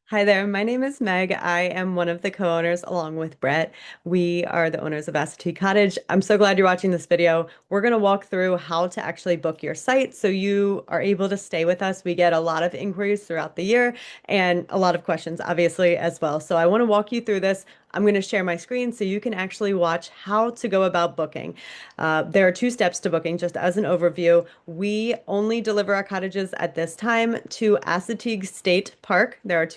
Hi there, my name is Meg. I am one of the co-owners along with Brett. We are the owners of Assateague Cottage. I'm so glad you're watching this video. We're going to walk through how to actually book your site so you are able to stay with us. We get a lot of inquiries throughout the year and a lot of questions, obviously, as well. So I want to walk you through this. I'm going to share my screen so you can actually watch how to go about booking. There are two steps to booking, just as an overview. We only deliver our cottages at this time to Assateague State Park. There's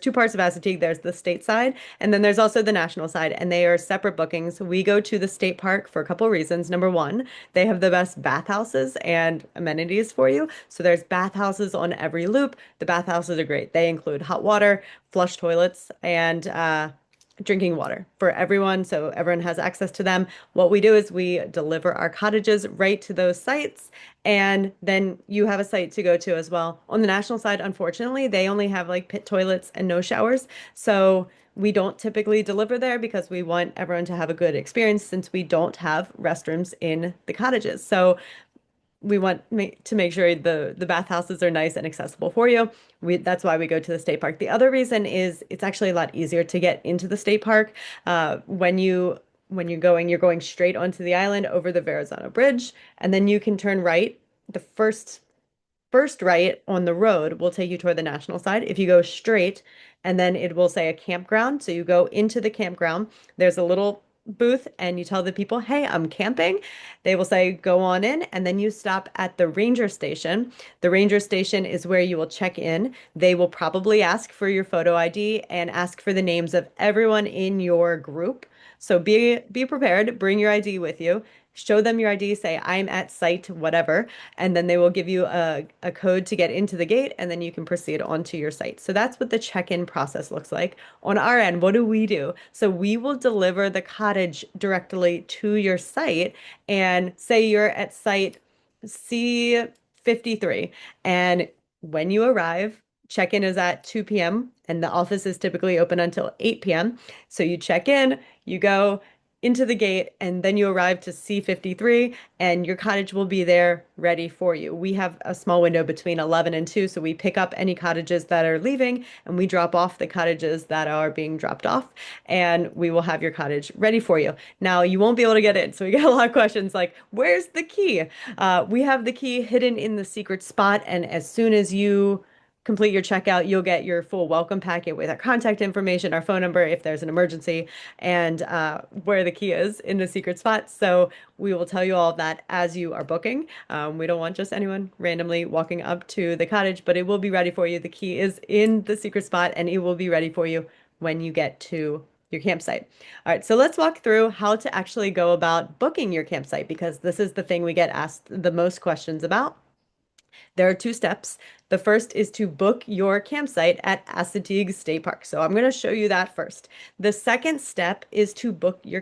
two parts of Assateague. There's the state side, and then there's also the national side, and they are separate bookings. We go to the state park for a couple reasons. Number one, they have the best bathhouses and amenities for you. So there's bathhouses on every loop. The bathhouses are great. They include hot water, flush toilets, and drinking water for everyone, so everyone has access to them. What we do is we deliver our cottages right to those sites, and then you have a site to go to as well. On the national side, unfortunately, they only have like pit toilets and no showers, so we don't typically deliver there because we want everyone to have a good experience since we don't have restrooms in the cottages. So we want to make sure the bathhouses are nice and accessible for you. That's why we go to the state park. The other reason is it's actually a lot easier to get into the state park. When you're going straight onto the island over the Verrazano Bridge, and then you can turn right. The first right on the road will take you toward the national side. If you go straight, and then it will say a campground. So you go into the campground. There's a little booth and you tell the people, "Hey, I'm camping." They will say, "Go on in." And then you stop at the ranger station. The ranger station is where you will check in. They will probably ask for your photo ID and ask for the names of everyone in your group. So be prepared, bring your ID with you. Show them your ID, say, "I'm at site whatever," and then they will give you a code to get into the gate, and then you can proceed onto your site. So that's what the check-in process looks like. On our end, what do we do? So we will deliver the cottage directly to your site, and say you're at site C53, and when you arrive, check-in is at 2 p.m., and the office is typically open until 8 p.m. So you check in, you go into the gate, and then you arrive to C53, and your cottage will be there ready for you. We have a small window between 11 and 2, so we pick up any cottages that are leaving, and we drop off the cottages that are being dropped off, and we will have your cottage ready for you. Now, you won't be able to get in, so we get a lot of questions like, "Where's the key?" We have the key hidden in the secret spot, and as soon as you complete your checkout, you'll get your full welcome packet with our contact information, our phone number if there's an emergency, and where the key is in the secret spot. So we will tell you all of that as you are booking. We don't want just anyone randomly walking up to the cottage, but it will be ready for you. The key is in the secret spot, and it will be ready for you when you get to your campsite. All right, so let's walk through how to actually go about booking your campsite because this is the thing we get asked the most questions about. There are two steps. The first is to book your campsite at Assateague State Park. So I'm going to show you that first. The second step is to book your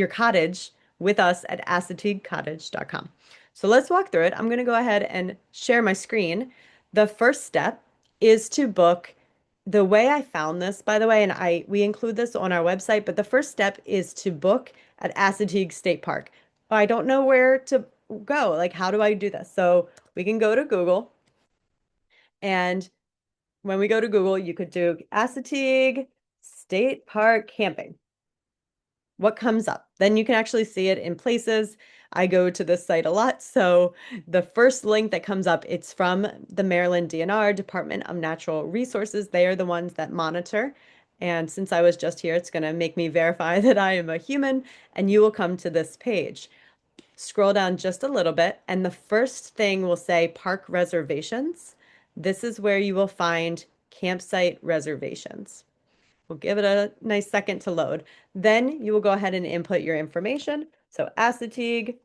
cottage with us at assateaguecottage.com. So let's walk through it. I'm going to go ahead and share my screen. The first step is to book. The way I found this, by the way, and we include this on our website, but the first step is to book at Assateague State Park. I don't know where to go. Like, how do I do this? So we can go to Google, and when we go to Google, you could do Assateague State Park camping. What comes up? Then you can actually see it in places. I go to this site a lot, so the first link that comes up, it's from the Maryland DNR, Department of Natural Resources. They are the ones that monitor. And since I was just here, it's going to make me verify that I am a human, and you will come to this page. Scroll down just a little bit, and the first thing will say park reservations. This is where you will find campsite reservations. We'll give it a nice second to load. Then you will go ahead and input your information. So Assateague,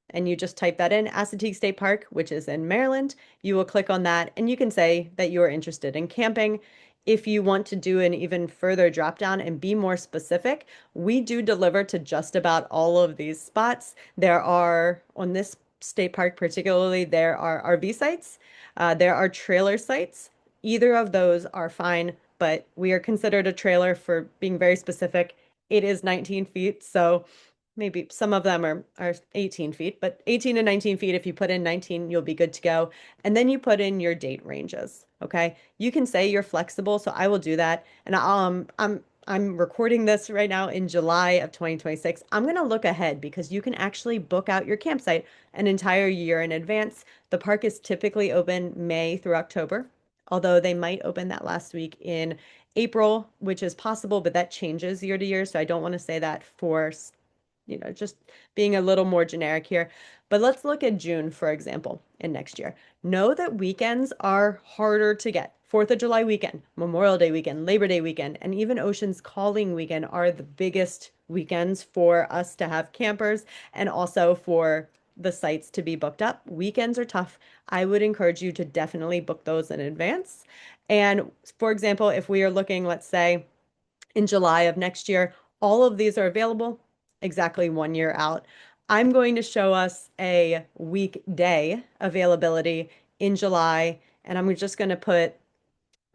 and you just type that in, Assateague State Park, which is in Maryland. You will click on that, and you can say that you are interested in camping. If you want to do an even further drop down and be more specific, we do deliver to just about all of these spots. There are, on this state park particularly, there are RV sites, there are trailer sites. Either of those are fine, but we are considered a trailer for being very specific. It is 19 feet, so maybe some of them are 18 feet, but 18 to 19 feet, if you put in 19, you'll be good to go. And then you put in your date ranges. Okay. You can say you're flexible, so I will do that. And I'm recording this right now in July of 2026. I'm going to look ahead because you can actually book out your campsite an entire year in advance. The park is typically open May through October, although they might open that last week in April, which is possible, but that changes year to year. So I don't want to say that for, just being a little more generic here. But let's look at June, for example, in next year. Know that weekends are harder to get. 4th of July weekend, Memorial Day weekend, Labor Day weekend, and even Ocean's Calling weekend are the biggest weekends for us to have campers and also for the sites to be booked up. Weekends are tough. I would encourage you to definitely book those in advance. And for example, if we are looking, let's say, in July of next year, all of these are available exactly 1 year out. I'm going to show us a weekday availability in July, and I'm just going to put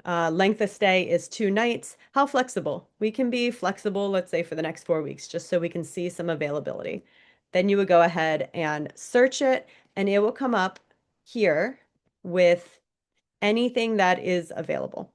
length of stay is 2 nights. How flexible? We can be flexible, let's say, for the next 4 weeks, just so we can see some availability. Then you would go ahead and search it, and it will come up here with anything that is available.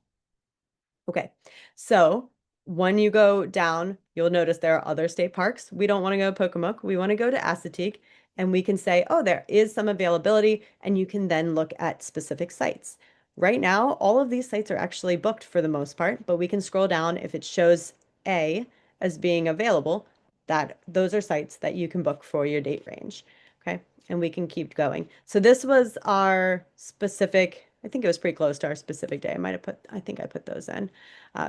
Okay, so when you go down, you'll notice there are other state parks. We don't want to go to Pocomoke. We want to go to Assateague, and we can say, oh, there is some availability, and you can then look at specific sites. Right now, all of these sites are actually booked for the most part, but we can scroll down if it shows A as being available, that those are sites that you can book for your date range. Okay, and we can keep going. So this was our specific, I think it was pretty close to our specific day. I think I put those in.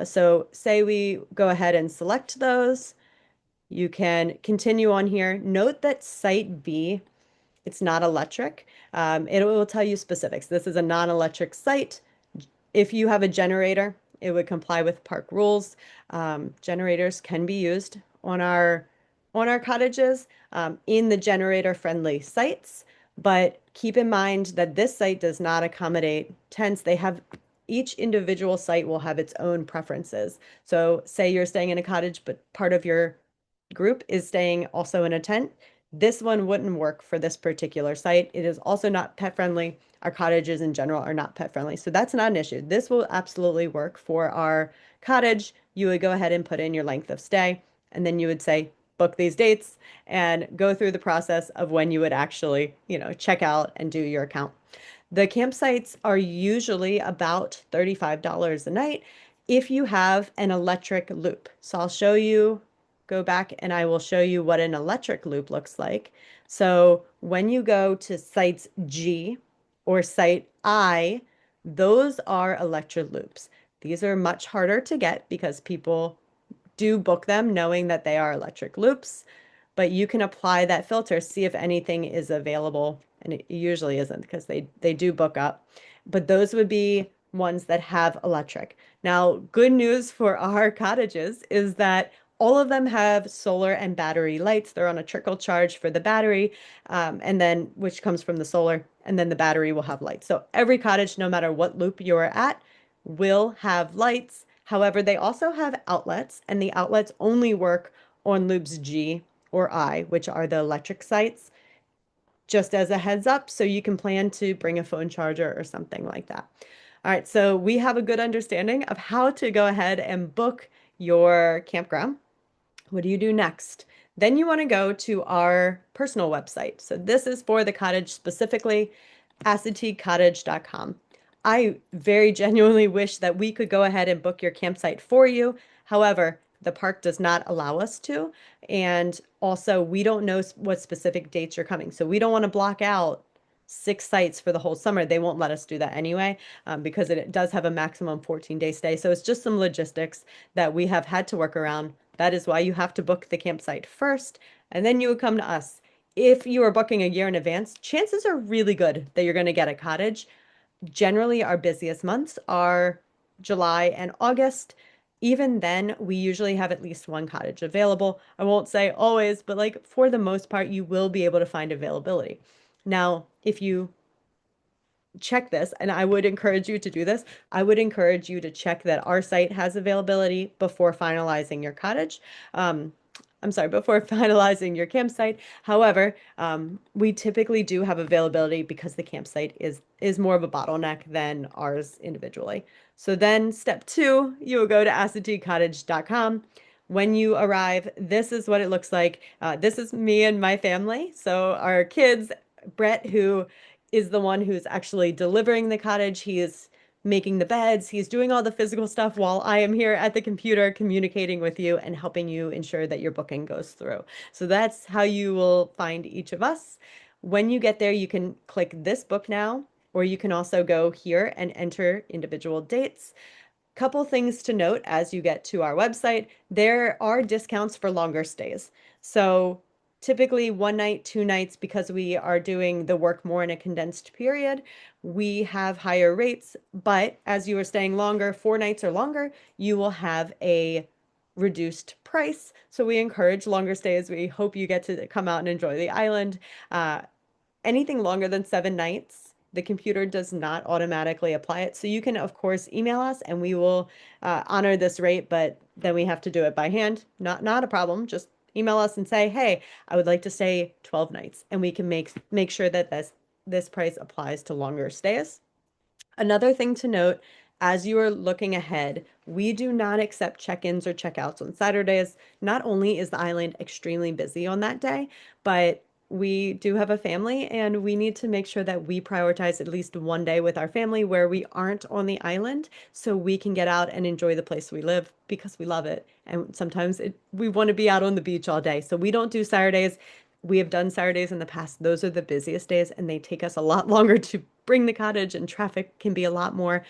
So say we go ahead and select those. You can continue on here. Note that site B, it's not electric. It will tell you specifics. This is a non-electric site. If you have a generator, it would comply with park rules. Generators can be used on our cottages in the generator-friendly sites, but keep in mind that this site does not accommodate tents. Each individual site will have its own preferences. So say you're staying in a cottage, but part of your group is staying also in a tent. This one wouldn't work for this particular site. It is also not pet friendly. Our cottages in general are not pet friendly. So that's not an issue. This will absolutely work for our cottage. You would go ahead and put in your length of stay, and then you would say, book these dates and go through the process of when you would actually, check out and do your account. The campsites are usually about $35 a night if you have an electric loop. So I'll show you, go back and I will show you what an electric loop looks like. So when you go to sites G or site I, those are electric loops. These are much harder to get because people do book them knowing that they are electric loops, but you can apply that filter, see if anything is available, and it usually isn't because they do book up. But those would be ones that have electric. Now, good news for our cottages is that all of them have solar and battery lights. They're on a trickle charge for the battery, and then which comes from the solar, and then the battery will have lights. So every cottage, no matter what loop you're at, will have lights. However, they also have outlets, and the outlets only work on loops G or I, which are the electric sites, just as a heads up, so you can plan to bring a phone charger or something like that. All right, so we have a good understanding of how to go ahead and book your campground. What do you do next? Then you want to go to our personal website. So this is for the cottage specifically, assateaguecottage.com. I very genuinely wish that we could go ahead and book your campsite for you. However, the park does not allow us to. And also, we don't know what specific dates you're coming. So we don't want to block out 6 sites for the whole summer. They won't let us do that anyway, because it does have a maximum 14-day stay. So it's just some logistics that we have had to work around. That is why you have to book the campsite first, and then you would come to us. If you are booking a year in advance, chances are really good that you're going to get a cottage. Generally, our busiest months are July and August. Even then, we usually have at least one cottage available. I won't say always, but like for the most part, you will be able to find availability. Now, if you check this, and I would encourage you to do this, I would encourage you to check that our site has availability before finalizing your cottage. I'm sorry, before finalizing your campsite. However, we typically do have availability because the campsite is more of a bottleneck than ours individually. So then step two, you will go to assateaguecottage.com. When you arrive, this is what it looks like. This is me and my family. So our kids, Brett, who is the one who's actually delivering the cottage, he is making the beds. He's doing all the physical stuff while I am here at the computer communicating with you and helping you ensure that your booking goes through. So that's how you will find each of us. When you get there, you can click this book now, or you can also go here and enter individual dates. Couple things to note as you get to our website, there are discounts for longer stays. So typically 1 night, 2 nights, because we are doing the work more in a condensed period, we have higher rates. But as you are staying longer, 4 nights or longer, you will have a reduced price. So we encourage longer stays. We hope you get to come out and enjoy the island. Uh, Anything longer than 7 nights, the computer does not automatically apply it. So you can, of course, email us and we will honor this rate, but then we have to do it by hand. Not a problem. Just email us and say, hey, I would like to stay 12 nights, and we can make sure that this price applies to longer stays. Another thing to note, as you are looking ahead, we do not accept check-ins or check-outs on Saturdays. Not only is the island extremely busy on that day, but we do have a family and we need to make sure that we prioritize at least one day with our family where we aren't on the island so we can get out and enjoy the place we live because we love it. And sometimes we want to be out on the beach all day. So we don't do Saturdays. We have done Saturdays in the past. Those are the busiest days and they take us a lot longer to bring the cottage, and traffic can be a lot more.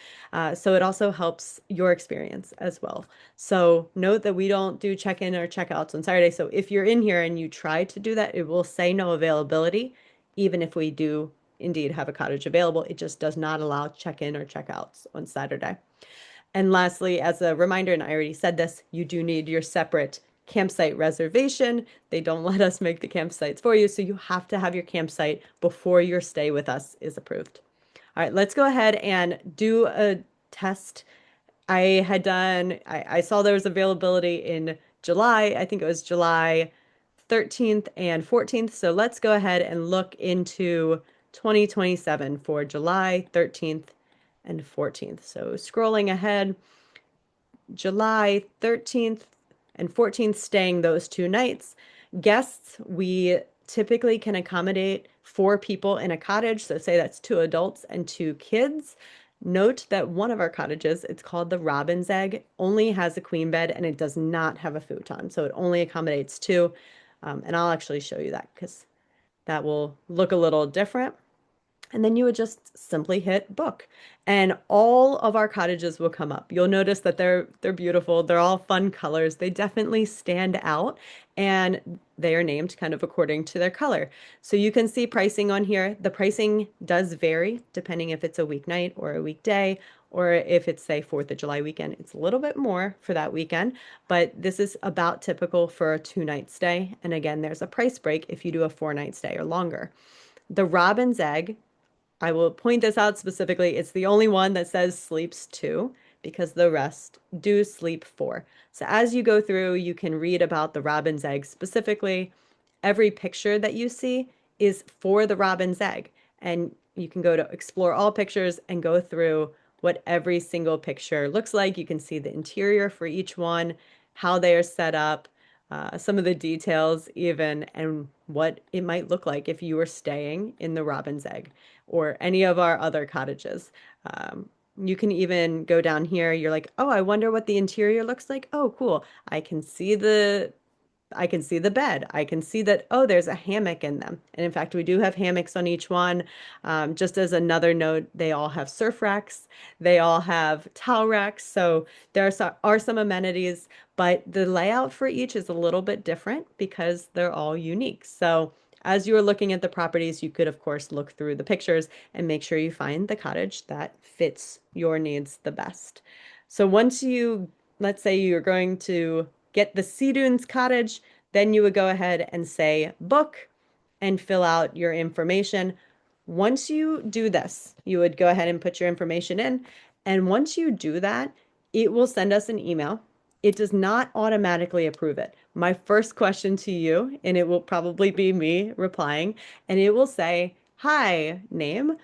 So it also helps your experience as well. So note that we don't do check-in or check-outs on Saturday. So if you're in here and you try to do that, it will say no availability, even if we do indeed have a cottage available. It just does not allow check-in or check-outs on Saturday. And lastly, as a reminder, and I already said this, you do need your separate campsite reservation. They don't let us make the campsites for you, so you have to have your campsite before your stay with us is approved. All right, let's go ahead and do a test. I saw there was availability in July. I think it was July 13th and 14th. So let's go ahead and look into 2027 for July 13th and 14th. So scrolling ahead, July 13th and 14th, staying those 2 nights. Guests, we typically can accommodate 4 people in a cottage. So say that's 2 adults and 2 kids. Note that one of our cottages, it's called the Robin's Egg, only has a queen bed and it does not have a futon. So it only accommodates 2. And I'll actually show you that because that will look a little different. And then you would just simply hit book and all of our cottages will come up. You'll notice that they're beautiful. They're all fun colors. They definitely stand out and they are named kind of according to their color. So you can see pricing on here. The pricing does vary depending if it's a weeknight or a weekday, or if it's say 4th of July weekend. It's a little bit more for that weekend, but this is about typical for a 2 night stay. And again, there's a price break if you do a 4 night stay or longer. The Robin's Egg, I will point this out specifically. It's the only one that says sleeps 2 because the rest do sleep 4. So as you go through, you can read about the Robin's Egg specifically. Every picture that you see is for the Robin's Egg. And you can go to explore all pictures and go through what every single picture looks like. You can see the interior for each one, how they are set up, some of the details even, and what it might look like if you were staying in the Robin's Egg or any of our other cottages. You can even go down here. You're like, oh, I wonder what the interior looks like. Oh, cool. I can see the bed. I can see that, oh, there's a hammock in them. And in fact, we do have hammocks on each one. Just as another note, they all have surf racks. They all have towel racks. So there are some amenities, but the layout for each is a little bit different because they're all unique. So as you are looking at the properties, you could, of course, look through the pictures and make sure you find the cottage that fits your needs the best. So once let's say you're going to get the Sea Dunes cottage, then you would go ahead and say book and fill out your information. Once you do this, you would go ahead and put your information in. And once you do that, it will send us an email it does not automatically approve it. My first question to you, and it will probably be me replying, and it will say, "Hi, name.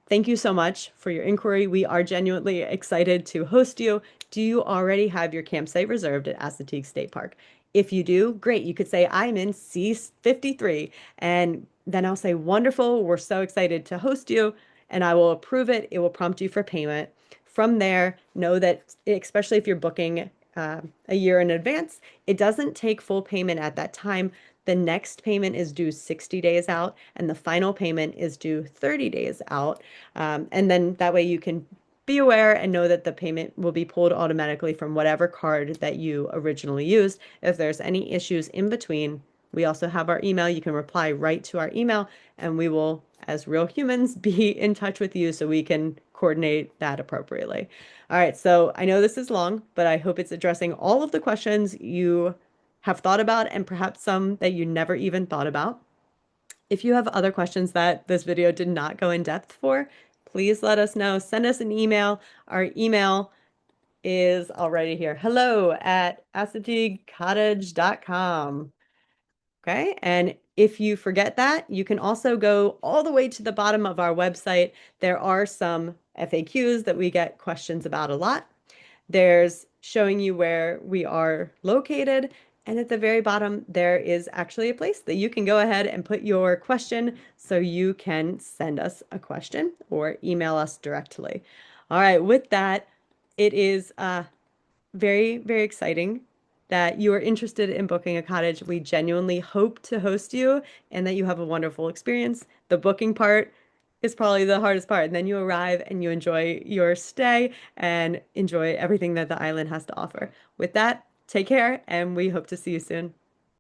Thank you so much for your inquiry. We are genuinely excited to host you. Do you already have your campsite reserved at Assateague State Park? If you do, great. You could say, I'm in C53. And then I'll say, wonderful. We're so excited to host you. And I will approve it. It will prompt you for payment. From there, know that, especially if you're booking a year in advance, it doesn't take full payment at that time. The next payment is due 60 days out, and the final payment is due 30 days out. And then that way you can be aware and know that the payment will be pulled automatically from whatever card that you originally used. If there's any issues in between, we also have our email. You can reply right to our email, and we will, as real humans, be in touch with you so we can coordinate that appropriately. All right, so I know this is long, but I hope it's addressing all of the questions you have thought about and perhaps some that you never even thought about. If you have other questions that this video did not go in depth for, please let us know. Send us an email. Our email is already here. hello@assateaguecottage.com. Okay. And if you forget that, you can also go all the way to the bottom of our website. There are some FAQs that we get questions about a lot. There's showing you where we are located. And at the very bottom, there is actually a place that you can go ahead and put your question so you can send us a question or email us directly. All right, with that, it is very, very exciting that you are interested in booking a cottage. We genuinely hope to host you and that you have a wonderful experience. The booking part is probably the hardest part. And then you arrive and you enjoy your stay and enjoy everything that the island has to offer. With that, take care and we hope to see you soon.